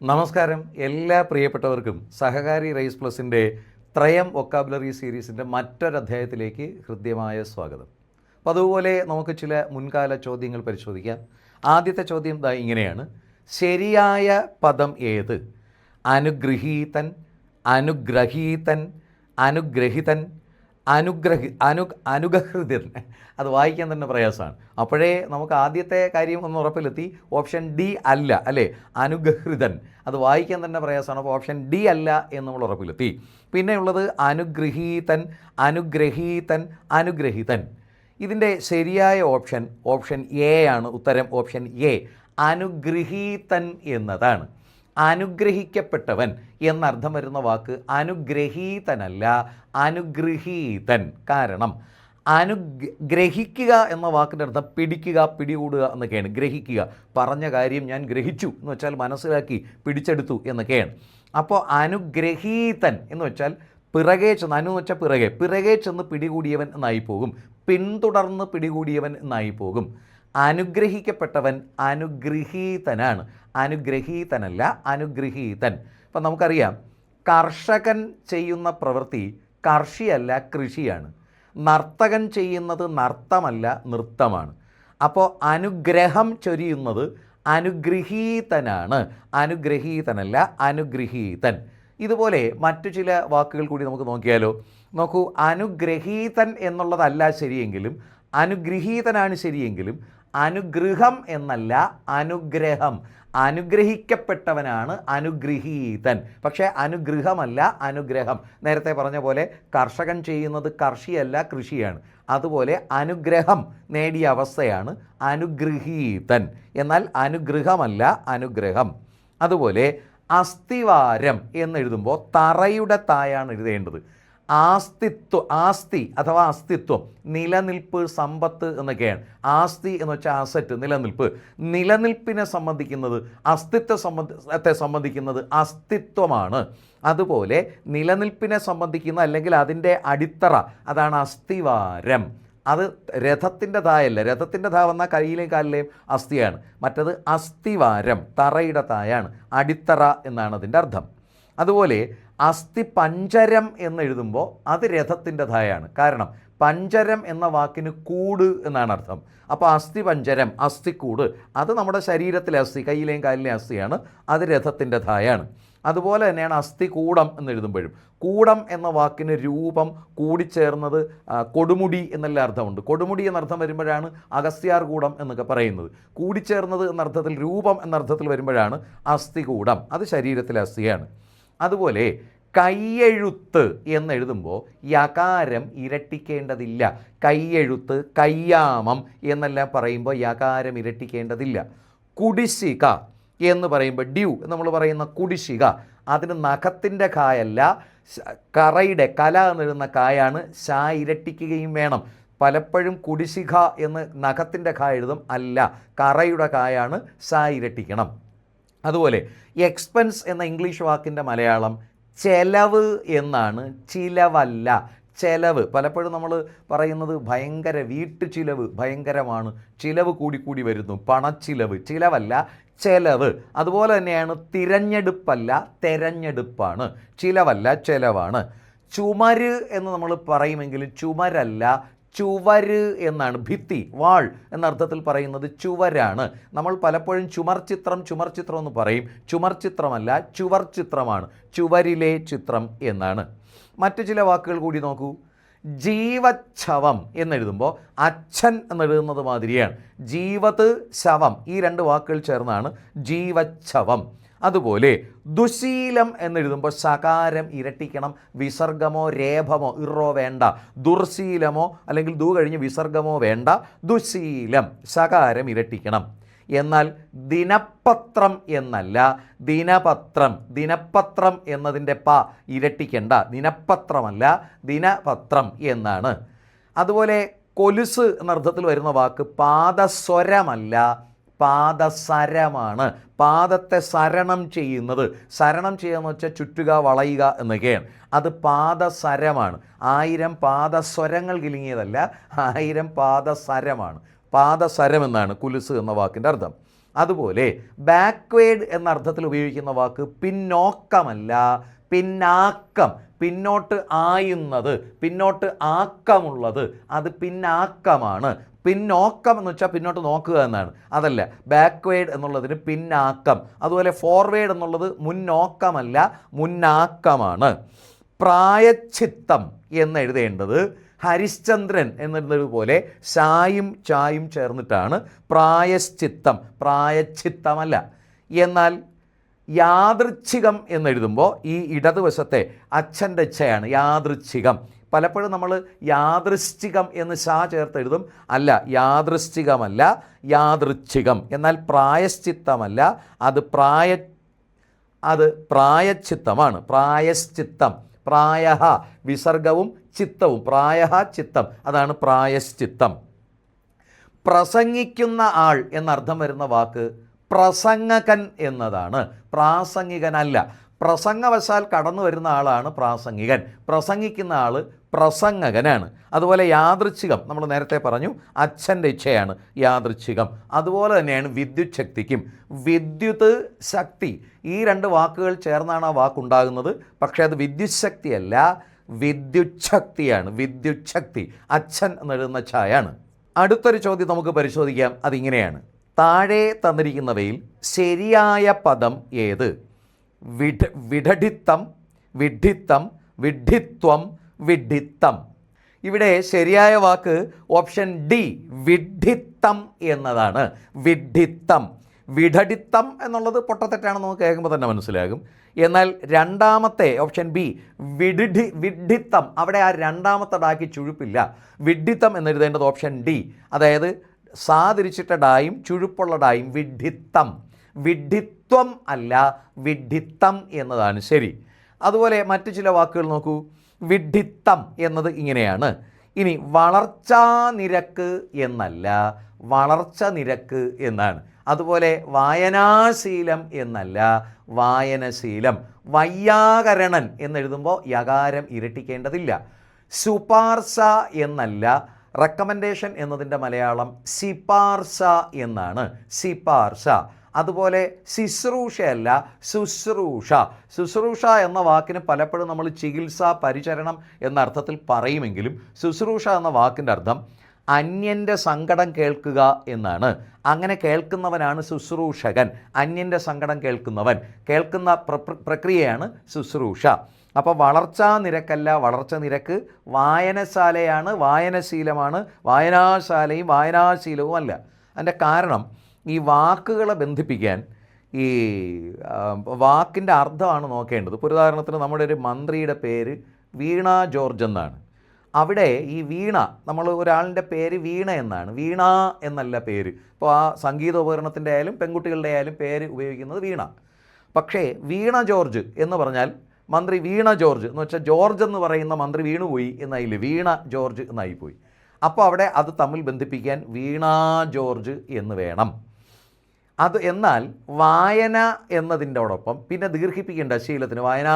നമസ്കാരം എല്ലാ പ്രിയപ്പെട്ടവർക്കും സഹകാരി റൈസ് പ്ലസിൻ്റെ ത്രയം വൊക്കാബുലറി സീരീസിൻ്റെ മറ്റൊരധ്യായത്തിലേക്ക് ഹൃദ്യമായ സ്വാഗതം. അപ്പോൾ അതുപോലെ നമുക്ക് ചില മുൻകാല ചോദ്യങ്ങൾ പരിശോധിക്കാം. ആദ്യത്തെ ചോദ്യം ഇങ്ങനെയാണ്: ശരിയായ പദം ഏത്? അനുഗൃഹീതൻ, അനുഗ്രഹീതൻ, അനുഗ്രഹിതൻ, അനുഗഹൃതൻ. അത് വായിക്കാൻ തന്നെ പ്രയാസമാണ്. അപ്പോഴേ നമുക്ക് ആദ്യത്തെ കാര്യം ഒന്ന് ഉറപ്പിലെത്തി. ഓപ്ഷൻ ഡി അല്ല, അല്ലേ? അനുഗഹൃതൻ. അത് വായിക്കാൻ തന്നെ പ്രയാസമാണ്. അപ്പോൾ ഓപ്ഷൻ ഡി അല്ല എന്ന് നമ്മൾ ഉറപ്പിലെത്തി. പിന്നെയുള്ളത് അനുഗൃഹീതൻ, അനുഗ്രഹീതൻ, അനുഗ്രഹിതൻ. ഇതിൻ്റെ ശരിയായ ഓപ്ഷൻ എ ആണ്. ഉത്തരം ഓപ്ഷൻ എ, അനുഗൃഹീതൻ എന്നതാണ്. അനുഗ്രഹിക്കപ്പെട്ടവൻ എന്നർത്ഥം വരുന്ന വാക്ക് അനുഗ്രഹീതനല്ല, അനുഗൃഹീതൻ. കാരണം അനുഗ്രഹിക്കുക എന്ന വാക്കിൻ്റെ അർത്ഥം പിടിക്കുക, പിടികൂടുക എന്നൊക്കെയാണ്. ഗ്രഹിക്കുക, പറഞ്ഞ കാര്യം ഞാൻ ഗ്രഹിച്ചു എന്ന് വെച്ചാൽ മനസ്സിലാക്കി, പിടിച്ചെടുത്തു എന്നൊക്കെയാണ്. അപ്പോൾ അനുഗ്രഹീതൻ എന്ന് വെച്ചാൽ പിറകെ ചെന്ന്, അനു എന്ന് വെച്ചാൽ പിറകെ ചെന്ന് പിടികൂടിയവൻ എന്നായി പോകും, പിന്തുടർന്ന് പിടികൂടിയവൻ എന്നായി പോകും. അനുഗ്രഹിക്കപ്പെട്ടവൻ അനുഗൃഹീതനാണ്, അനുഗ്രഹീതനല്ല, അനുഗൃഹീതൻ. ഇപ്പം നമുക്കറിയാം, കർഷകൻ ചെയ്യുന്ന പ്രവൃത്തി കർഷിയല്ല, കൃഷിയാണ്. നർത്തകൻ ചെയ്യുന്നത് നർത്തമല്ല, നൃത്തമാണ്. അപ്പോൾ അനുഗ്രഹം ചൊരിയുന്നത് അനുഗൃഹീതനാണ്, അനുഗ്രഹീതനല്ല, അനുഗൃഹീതൻ. ഇതുപോലെ മറ്റു ചില വാക്കുകൾ കൂടി നമുക്ക് നോക്കിയാലോ? നോക്കൂ, അനുഗ്രഹീതൻ എന്നുള്ളതല്ല ശരിയെങ്കിലും, അനുഗൃഹീതനാണ് ശരിയെങ്കിലും, അനുഗൃഹം എന്നല്ല, അനുഗ്രഹം. അനുഗ്രഹിക്കപ്പെട്ടവനാണ് അനുഗൃഹീതൻ, പക്ഷേ അനുഗൃഹമല്ല, അനുഗ്രഹം. നേരത്തെ പറഞ്ഞ പോലെ കർഷകൻ ചെയ്യുന്നത് കർഷിയല്ല, കൃഷിയാണ്. അതുപോലെ അനുഗ്രഹം നേടിയ അവസ്ഥയാണ് അനുഗൃഹീതൻ, എന്നാൽ അനുഗൃഹമല്ല, അനുഗ്രഹം. അതുപോലെ അസ്ഥിവാരം എന്നെഴുതുമ്പോൾ തറയുടെ തായാണ് എഴുതേണ്ടത്. ആസ്തി അഥവാ അസ്തിത്വം, നിലനിൽപ്പ്, സമ്പത്ത് എന്നൊക്കെയാണ്. ആസ്തി എന്ന് വെച്ചാൽ അസറ്റ്, നിലനിൽപ്പ്. നിലനിൽപ്പിനെ സംബന്ധിക്കുന്നത്, അസ്തിത്വത്തെ സംബന്ധിക്കുന്നത് അസ്തിത്വമാണ്. അതുപോലെ നിലനിൽപ്പിനെ സംബന്ധിക്കുന്ന അല്ലെങ്കിൽ അതിൻ്റെ അടിത്തറ, അതാണ് അസ്ഥിവാരം. അത് രഥത്തിൻ്റെ തായല്ല. രഥത്തിൻ്റെ താ വന്നാൽ കയ്യിലെയും കാലിലെയും അസ്ഥിയാണ്. മറ്റത് അസ്ഥിവാരം തറയുടെ തായാണ്, അടിത്തറ എന്നാണ് അതിൻ്റെ അർത്ഥം. അതുപോലെ അസ്ഥി പഞ്ചരം എന്നെഴുതുമ്പോൾ അത് രഥത്തിൻ്റെ ധായാണ്. കാരണം പഞ്ചരം എന്ന വാക്കിന് കൂട് എന്നാണ് അർത്ഥം. അപ്പോൾ അസ്ഥി പഞ്ചരം, അസ്ഥിക്കൂട്, അത് നമ്മുടെ ശരീരത്തിലെ അസ്ഥി, കയ്യിലെയും കാലിലെയും അസ്ഥിയാണ്, അത് രഥത്തിൻ്റെ ധായാണ്. അതുപോലെ തന്നെയാണ് അസ്ഥികൂടം എന്നെഴുതുമ്പോഴും. കൂടം എന്ന വാക്കിന് രൂപം, കൂടിച്ചേർന്നത്, കൊടുമുടി എന്നെല്ലാം അർത്ഥമുണ്ട്. കൊടുമുടി എന്നർത്ഥം വരുമ്പോഴാണ് അഗസ്ത്യാർ കൂടം എന്നൊക്കെ പറയുന്നത്. കൂടിച്ചേർന്നത് എന്നർത്ഥത്തിൽ, രൂപം എന്നർത്ഥത്തിൽ വരുമ്പോഴാണ് അസ്ഥികൂടം, അത് ശരീരത്തിലെ അസ്ഥിയാണ്. അതുപോലെ കയ്യെഴുത്ത് എന്നെഴുതുമ്പോൾ യകാരം ഇരട്ടിക്കേണ്ടതില്ല. കയ്യെഴുത്ത്, കയ്യാമം എന്നെല്ലാം പറയുമ്പോൾ യകാരം ഇരട്ടിക്കേണ്ടതില്ല. കുടിശ്ശിക എന്ന് പറയുമ്പോൾ ഡ്യൂ എന്ന് നമ്മൾ പറയുന്ന കുടിശ്ശിക, അതിന് നഖത്തിൻ്റെ കായല്ല, കറയുടെ കല എന്നെഴുതുന്ന കായാണ്. ശ ഇരട്ടിക്കുകയും വേണം. പലപ്പോഴും കുടിശ്ശിക എന്ന് നഖത്തിൻ്റെ കായ എഴുതും, അല്ല, കറയുടെ കായാണ്, ശ ഇരട്ടിക്കണം. അതുപോലെ എക്സ്പെൻസ് എന്ന ഇംഗ്ലീഷ് വാക്കിൻ്റെ മലയാളം ചെലവ് എന്നാണ്, ചിലവല്ല. ചെലവ് പലപ്പോഴും നമ്മൾ പറയുന്നത് ഭയങ്കര വീട്ടു ചിലവ് ഭയങ്കരമാണ്, ചിലവ് കൂടിക്കൂടി വരുന്നു, പണച്ചിലവ്. ചിലവല്ല, ചെലവ്. അതുപോലെ തന്നെയാണ് തിരഞ്ഞെടുപ്പല്ല, തെരഞ്ഞെടുപ്പാണ്. ചിലവല്ല, ചെലവാണ്. ചുമര് എന്ന് നമ്മൾ പറയുമെങ്കിലും ചുമരല്ല, ചുവര് എന്നാണ്. ഭിത്തി, വാൾ എന്നർത്ഥത്തിൽ പറയുന്നത് ചുവരാണ്. നമ്മൾ പലപ്പോഴും ചുമർ ചിത്രം എന്ന് പറയും. ചുമർ ചിത്രമല്ല, ചുവർ ചിത്രമാണ്. ചുവരിലെ ചിത്രം എന്നാണ്. മറ്റു ചില വാക്കുകൾ കൂടി നോക്കൂ. ജീവച്ഛവം എന്നെഴുതുമ്പോൾ അച്ഛൻ എന്നെഴുതുന്നത് മാതിരിയാണ്. ജീവത്, ശവം, ഈ രണ്ട് വാക്കുകൾ ചേർന്നാണ് ജീവച്ഛവം. അതുപോലെ ദുശീലം എന്നെഴുതുമ്പോൾ സകാരം ഇരട്ടിക്കണം. വിസർഗമോ രേഭമോ ഇറോ വേണ്ട. ദുർശീലമോ അല്ലെങ്കിൽ ദു കഴിഞ്ഞ് വിസർഗമോ വേണ്ട. ദുശീലം, സകാരം ഇരട്ടിക്കണം. എന്നാൽ ദിനപത്രം എന്നല്ല, ദിനപത്രം. ദിനപത്രം എന്നതിൻ്റെ പ ഇരട്ടിക്കേണ്ട. ദിനപത്രമല്ല, ദിനപത്രം എന്നാണ്. അതുപോലെ കൊലുസ് എന്നർത്ഥത്തിൽ വരുന്ന വാക്ക് പാദസ്വരമല്ല, പാദസരമാണ്. പാദത്തെ സരണം ചെയ്യുന്നത്, സരണം ചെയ്യുക എന്ന് വെച്ചാൽ ചുറ്റുക, വളയുക എന്നൊക്കെയാണ്. അത് പാദസരമാണ്. 1000 പാദസ്വരങ്ങൾ കിലുങ്ങിയതല്ല, 1000 പാദസരമാണ്. പാദസരം എന്നാണ് കുലുസ് എന്ന വാക്കിൻ്റെ അർത്ഥം. അതുപോലെ ബാക്ക്വേഡ് എന്ന അർത്ഥത്തിൽ ഉപയോഗിക്കുന്ന വാക്ക് പിന്നോക്കമല്ല, പിന്നാക്കം. പിന്നോട്ട് ആയുന്നത്, പിന്നോട്ട് ആക്കമുള്ളത്, അത് പിന്നാക്കമാണ്. പിന്നോക്കം എന്ന് വെച്ചാൽ പിന്നോട്ട് നോക്കുക എന്നാണ്, അതല്ല. ബാക്ക്വേഡ് എന്നുള്ളതിന് പിന്നാക്കം. അതുപോലെ ഫോർവേഡ് എന്നുള്ളത് മുന്നോക്കമല്ല, മുന്നാക്കമാണ്. പ്രായശ്ചിത്തം എന്നെഴുതേണ്ടത് ഹരിശ്ചന്ദ്രൻ എന്നെഴുതുന്നതുപോലെ ഷായും ചായും ചേർന്നിട്ടാണ് പ്രായശ്ചിത്തം, പ്രായശ്ചിത്തമല്ല. എന്നാൽ യാദൃച്ഛികം എന്നെഴുതുമ്പോൾ ഈ ഇടതുവശത്തെ അച്ഛൻ്റെ ഛയാണ് യാദൃച്ഛികം. പലപ്പോഴും നമ്മൾ യാദൃശ്ചികം എന്ന് ഷാ ചേർത്ത് എഴുതും. അല്ല, യാദൃശ്ചികമല്ല, യാദൃച്ഛികം. എന്നാൽ പ്രായശ്ചിത്തമല്ല, അത് പ്രായശ്ചിത്തമാണ്. പ്രായശ്ചിത്തം, പ്രായഃ വിസർഗവും ചിത്തവും, പ്രായഃ ചിത്തം, അതാണ് പ്രായശ്ചിത്തം. പ്രസംഗിക്കുന്ന ആൾ എന്നർത്ഥം വരുന്ന വാക്ക് പ്രസംഗകൻ എന്നതാണ്, പ്രാസംഗികനല്ല. പ്രസംഗവശാൽ കടന്നു വരുന്ന ആളാണ് പ്രാസംഗികൻ, പ്രസംഗിക്കുന്ന ആൾ പ്രസംഗകനാണ്. അതുപോലെ യാദൃച്ഛികം നമ്മൾ നേരത്തെ പറഞ്ഞു, അച്ഛൻ്റെ ഇച്ഛയാണ് യാദൃച്ഛികം. അതുപോലെ തന്നെയാണ് വിദ്യുത് ശക്തിക്കും. വിദ്യുത് ശക്തി, ഈ രണ്ട് വാക്കുകൾ ചേർന്നാണ് ആ വാക്കുണ്ടാകുന്നത്. പക്ഷേ അത് വിദ്യുത് ശക്തിയല്ല, വിദ്യുത് ശക്തിയാണ്. വിദ്യുത് ശക്തി, അച്ഛൻ എന്നെഴുതുന്ന ഛായാണ്. അടുത്തൊരു ചോദ്യം നമുക്ക് പരിശോധിക്കാം. അതിങ്ങനെയാണ്: താഴെ തന്നിരിക്കുന്നവയിൽ ശരിയായ പദം ഏത്? വിഡഠിത്തം, വിഡ്ഢിത്തം, വിഡ്ഢിത്വം, വിഡ്ഢിത്തം. ഇവിടെ ശരിയായ വാക്ക് ഓപ്ഷൻ ഡി, വിഡ്ഢിത്തം എന്നതാണ്. വിഡ്ഢിത്തം. വിഡഠിത്തം എന്നുള്ളത് പൊട്ടത്തെറ്റാണെന്ന് നമുക്ക് കേൾക്കുമ്പോൾ തന്നെ മനസ്സിലാകും. എന്നാൽ രണ്ടാമത്തെ ഓപ്ഷൻ ബി വിഡ്ഢിത്തം, അവിടെ ആ രണ്ടാമത്തെ ഡാക്കി ചുഴുപ്പില്ല. വിഡ്ഢിത്തം എന്നെഴുതേണ്ടത് ഓപ്ഷൻ ഡി, അതായത് സാതിരിച്ചിട്ട ഡായും ചുഴുപ്പുള്ള ഡായും, വിഡ്ഢിത്തം. വിഡ്ഢിത്വം അല്ല, വിഡ്ഢിത്തം എന്നതാണ് ശരി. അതുപോലെ മറ്റു ചില വാക്കുകൾ നോക്കൂ. വിഡ്ഢിത്തം എന്നത് ഇങ്ങനെയാണ്. ഇനി വളർച്ചാ നിരക്ക് എന്നല്ല, വളർച്ച നിരക്ക് എന്നാണ്. അതുപോലെ വായനാശീലം എന്നല്ല, വായനശീലം. വയ്യാകരണൻ എന്നെഴുതുമ്പോൾ യകാരം ഇരട്ടിക്കേണ്ടതില്ല. ശുപാർശ എന്നല്ല, റെക്കമെൻഡേഷൻ എന്നതിൻ്റെ മലയാളം ശിപാർശ എന്നാണ്, ശിപാർശ. അതുപോലെ ശുശ്രൂഷയല്ല, ശുശ്രൂഷ. ശുശ്രൂഷ എന്ന വാക്കിന് പലപ്പോഴും നമ്മൾ ചികിത്സ, പരിചരണം എന്ന അർത്ഥത്തിൽ പറയുമെങ്കിലും ശുശ്രൂഷ എന്ന വാക്കിൻ്റെ അർത്ഥം അന്യൻ്റെ സങ്കടം കേൾക്കുക എന്നാണ്. അങ്ങനെ കേൾക്കുന്നവനാണ് ശുശ്രൂഷകൻ. അന്യൻ്റെ സങ്കടം കേൾക്കുന്നവൻ, കേൾക്കുന്ന പ്രക്രിയയാണ് ശുശ്രൂഷ. അപ്പോൾ വളർച്ചാ നിരക്കല്ല, വളർച്ച നിരക്ക്. വായനശാലയാണ്, വായനശീലമാണ്. വായനാശാലയും വായനാശീലവും അല്ല. അതിൻ്റെ കാരണം ഈ വാക്കുകളെ ബന്ധിപ്പിക്കാൻ ഈ വാക്കിൻ്റെ അർത്ഥമാണ് നോക്കേണ്ടത്. ഇപ്പോൾ ഉദാഹരണത്തിന് നമ്മുടെ ഒരു മന്ത്രിയുടെ പേര് വീണ ജോർജ് എന്നാണ്. അവിടെ ഈ വീണ, നമ്മൾ ഒരാളിൻ്റെ പേര് വീണ എന്നാണ്, വീണ എന്നല്ല പേര്. ഇപ്പോൾ ആ സംഗീത ഉപകരണത്തിൻ്റെ ആയാലും പെൺകുട്ടികളുടെ ആയാലും പേര് ഉപയോഗിക്കുന്നത് വീണ. പക്ഷേ വീണ ജോർജ് എന്ന് പറഞ്ഞാൽ മന്ത്രി വീണ ജോർജ് എന്ന് വെച്ചാൽ ജോർജ് എന്ന് പറയുന്ന മന്ത്രി വീണുപോയി എന്നായില്ലേ, വീണ ജോർജ് എന്നായിപ്പോയി. അപ്പോൾ അവിടെ അത് തമ്മിൽ ബന്ധിപ്പിക്കാൻ വീണ ജോർജ് എന്ന് വേണം. അത് എന്നാൽ വായന എന്നതിൻ്റെയോടൊപ്പം പിന്നെ ദീർഘിപ്പിക്കേണ്ട ശീലത്തിന് വായന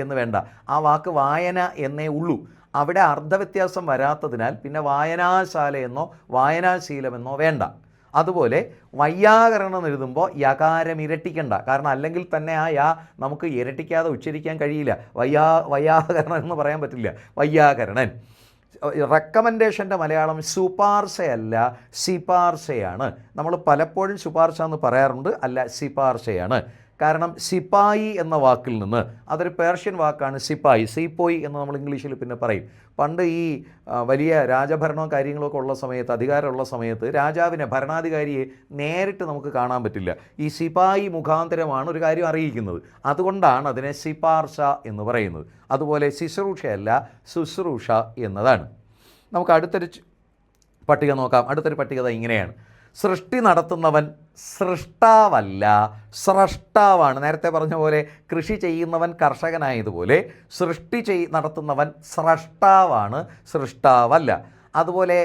എന്ന് വേണ്ട, ആ വാക്ക് വായന എന്നേ ഉള്ളൂ. അവിടെ അർത്ഥവ്യത്യാസം വരാത്തതിനാൽ പിന്നെ വായനാശാലയെന്നോ വായനാശീലമെന്നോ വേണ്ട. അതുപോലെ വയ്യാകരണം എഴുതുമ്പോൾ യകാരം ഇരട്ടിക്കണ്ട, കാരണം അല്ലെങ്കിൽ തന്നെ ആ യാ നമുക്ക് ഇരട്ടിക്കാതെ ഉച്ചരിക്കാൻ കഴിയില്ല. വയ്യാകരണം എന്ന് പറയാൻ പറ്റില്ല, വയ്യാകരണൻ. റെക്കമെൻഡേഷൻ്റെ മലയാളം ശുപാർശയല്ല, ശിപാർശയാണ്. നമ്മൾ പലപ്പോഴും ശുപാർശ എന്ന് പറയാറുണ്ട്, അല്ല ശിപാർശയാണ്. കാരണം സിപ്പായി എന്ന വാക്കിൽ നിന്ന്, അതൊരു പേർഷ്യൻ വാക്കാണ് സിപ്പായി, സീപ്പോയി എന്ന് നമ്മൾ ഇംഗ്ലീഷിൽ പിന്നെ പറയും. പണ്ട് ഈ വലിയ രാജഭരണവും കാര്യങ്ങളൊക്കെ ഉള്ള സമയത്ത്, അധികാരമുള്ള സമയത്ത് രാജാവിനെ, ഭരണാധികാരിയെ നേരിട്ട് നമുക്ക് കാണാൻ പറ്റില്ല. ഈ സിപ്പായി മുഖാന്തരമാണ് ഒരു കാര്യം അറിയിക്കുന്നത്. അതുകൊണ്ടാണ് അതിനെ ശിപാർശ എന്ന് പറയുന്നത്. അതുപോലെ ശുശ്രൂഷയല്ല, ശുശ്രൂഷ എന്നതാണ്. നമുക്ക് അടുത്തൊരു പട്ടിക നോക്കാം. അടുത്തൊരു പട്ടിക ഇങ്ങനെയാണ്: സൃഷ്ടി നടത്തുന്നവൻ സൃഷ്ടാവല്ല, സ്രഷ്ടാവാണ്. നേരത്തെ പറഞ്ഞ പോലെ കൃഷി ചെയ്യുന്നവൻ കർഷകനായതുപോലെ സൃഷ്ടി നടത്തുന്നവൻ സ്രഷ്ടാവാണ്, സൃഷ്ടാവല്ല. അതുപോലെ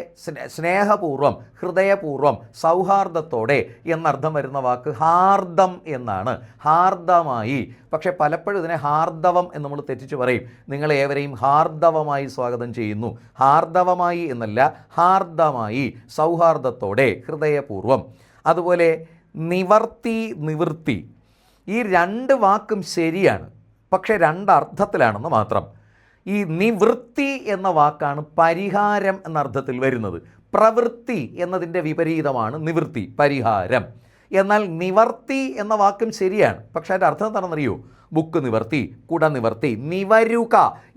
സ്നേഹപൂർവ്വം, ഹൃദയപൂർവ്വം, സൗഹാർദ്ദത്തോടെ എന്നർത്ഥം വരുന്ന വാക്ക് ഹാർദം എന്നാണ്, ഹാർദമായി. പക്ഷേ പലപ്പോഴും ഇതിനെ ഹാർദവം എന്ന് നമ്മൾ തെറ്റിച്ച് പറയും. നിങ്ങളേവരെയും ഹാർദവമായി സ്വാഗതം ചെയ്യുന്നു. ഹാർദവമായി എന്നല്ല, ഹാർദമായി, സൗഹാർദ്ദത്തോടെ, ഹൃദയപൂർവ്വം. അതുപോലെ നിവർത്തി, നിവൃത്തി, ഈ രണ്ട് വാക്കും ശരിയാണ്, പക്ഷേ രണ്ടർത്ഥത്തിലാണെന്ന് മാത്രം. ഈ നിവൃത്തി എന്ന വാക്കാണ് പരിഹാരം എന്ന അർത്ഥത്തിൽ വരുന്നത്. പ്രവൃത്തി എന്നതിൻ്റെ വിപരീതമാണ് നിവൃത്തി, പരിഹാരം. എന്നാൽ നിവർത്തി എന്ന വാക്കും ശരിയാണ്, പക്ഷേ അതിൻ്റെ അർത്ഥം എന്താണെന്നറിയോ? ബുക്ക് നിവർത്തി, കുട നിവർത്തി, നിവരുക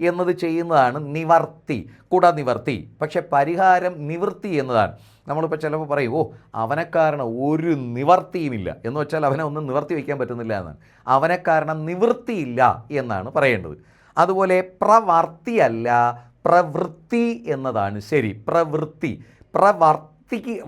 എന്നത് ചെയ്യുന്നതാണ് നിവർത്തി, കുട നിവർത്തി. പക്ഷേ പരിഹാരം നിവൃത്തി എന്നതാണ്. നമ്മളിപ്പോൾ ചിലപ്പോൾ പറയും, ഓ അവനെ കാരണം ഒരു നിവർത്തിയുമില്ല എന്ന് വെച്ചാൽ അവനെ ഒന്നും നിവർത്തി വയ്ക്കാൻ പറ്റുന്നില്ല എന്നാണ്. അവനെ കാരണം നിവൃത്തിയില്ല എന്നാണ് പറയേണ്ടത്. അതുപോലെ പ്രവർത്തിയല്ല പ്രവൃത്തി എന്നതാണ് ശരി. പ്രവൃത്തി,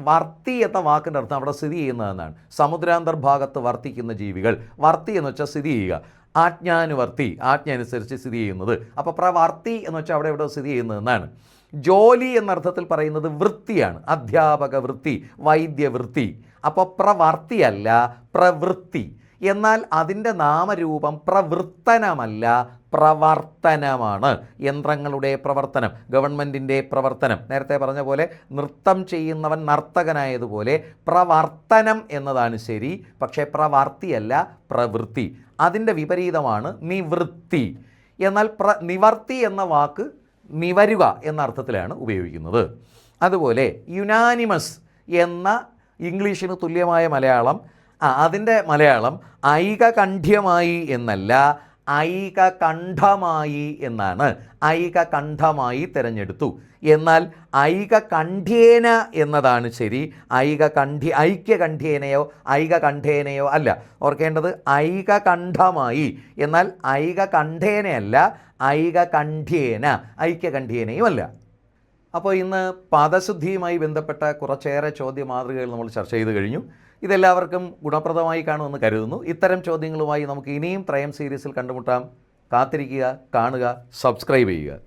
വർത്തി എന്ന വാക്കിൻ്റെ അർത്ഥം അവിടെ സ്ഥിതി ചെയ്യുന്നതെന്നാണ്. സമുദ്രാന്തർഭാഗത്ത് വർത്തിക്കുന്ന ജീവികൾ, വർത്തി എന്ന് വെച്ചാൽ സ്ഥിതി ചെയ്യുക. ആജ്ഞാനുവർത്തി, ആജ്ഞ അനുസരിച്ച് സ്ഥിതി ചെയ്യുന്നത്. അപ്പോൾ പ്രവർത്തി എന്ന് വെച്ചാൽ അവിടെ എവിടെ സ്ഥിതി ചെയ്യുന്നതെന്നാണ്. ജോലി എന്നർത്ഥത്തിൽ പറയുന്നത് വൃത്തിയാണ്, അധ്യാപക വൃത്തി, വൈദ്യവൃത്തി. അപ്പോൾ പ്രവർത്തിയല്ല പ്രവൃത്തി. എന്നാൽ അതിൻ്റെ നാമരൂപം പ്രവൃത്തനമല്ല, പ്രവർത്തനമാണ്. യന്ത്രങ്ങളുടെ പ്രവർത്തനം, ഗവൺമെൻറ്റിൻ്റെ പ്രവർത്തനം. നേരത്തെ പറഞ്ഞ പോലെ നൃത്തം ചെയ്യുന്നവൻ നർത്തകനായതുപോലെ പ്രവർത്തനം എന്നതാണ് ശരി, പക്ഷേ പ്രവർത്തിയല്ല പ്രവൃത്തി. അതിൻ്റെ വിപരീതമാണ് നിവൃത്തി. എന്നാൽ നിവർത്തി എന്ന വാക്ക് നിവരുക എന്ന അർത്ഥത്തിലാണ് ഉപയോഗിക്കുന്നത്. അതുപോലെ യുനാനിമസ് എന്ന ഇംഗ്ലീഷിന് തുല്യമായ മലയാളം, അതിൻ്റെ മലയാളം ഐകകണ്ഠ്യമായി എന്നല്ല, ഐകകണ്ഠമായി എന്നാണ്. ഐകകണ്ഠമായി തിരഞ്ഞെടുത്തു. എന്നാൽ ഐകകണ്ഠ്യേന എന്നതാണ് ശരി. ഐക്യകണ്ഠ്യേനയോ ഐകകണ്ഠേനയോ അല്ല. ഓർക്കേണ്ടത് ഐകകണ്ഠമായി. എന്നാൽ ഐകകണ്ഠേനയല്ല, ഐകകണ്ഠ്യേന, ഐക്യകണ്ഠ്യേനയും അല്ല. അപ്പോൾ ഇന്ന് പദശുദ്ധിയുമായി ബന്ധപ്പെട്ട കുറച്ചേറെ ചോദ്യ മാതൃകകൾ നമ്മൾ ചർച്ച ചെയ്ത് കഴിഞ്ഞു. ഇതെല്ലാവർക്കും ഗുണപ്രദമായി കാണുമെന്ന് കരുതുന്നു. ഇത്തരം ചോദ്യങ്ങളുമായി നമുക്ക് ഇനിയും ത്രയം സീരീസിൽ കണ്ടുമുട്ടാം. കാത്തിരിക്കുക, കാണുക, സബ്സ്ക്രൈബ് ചെയ്യുക.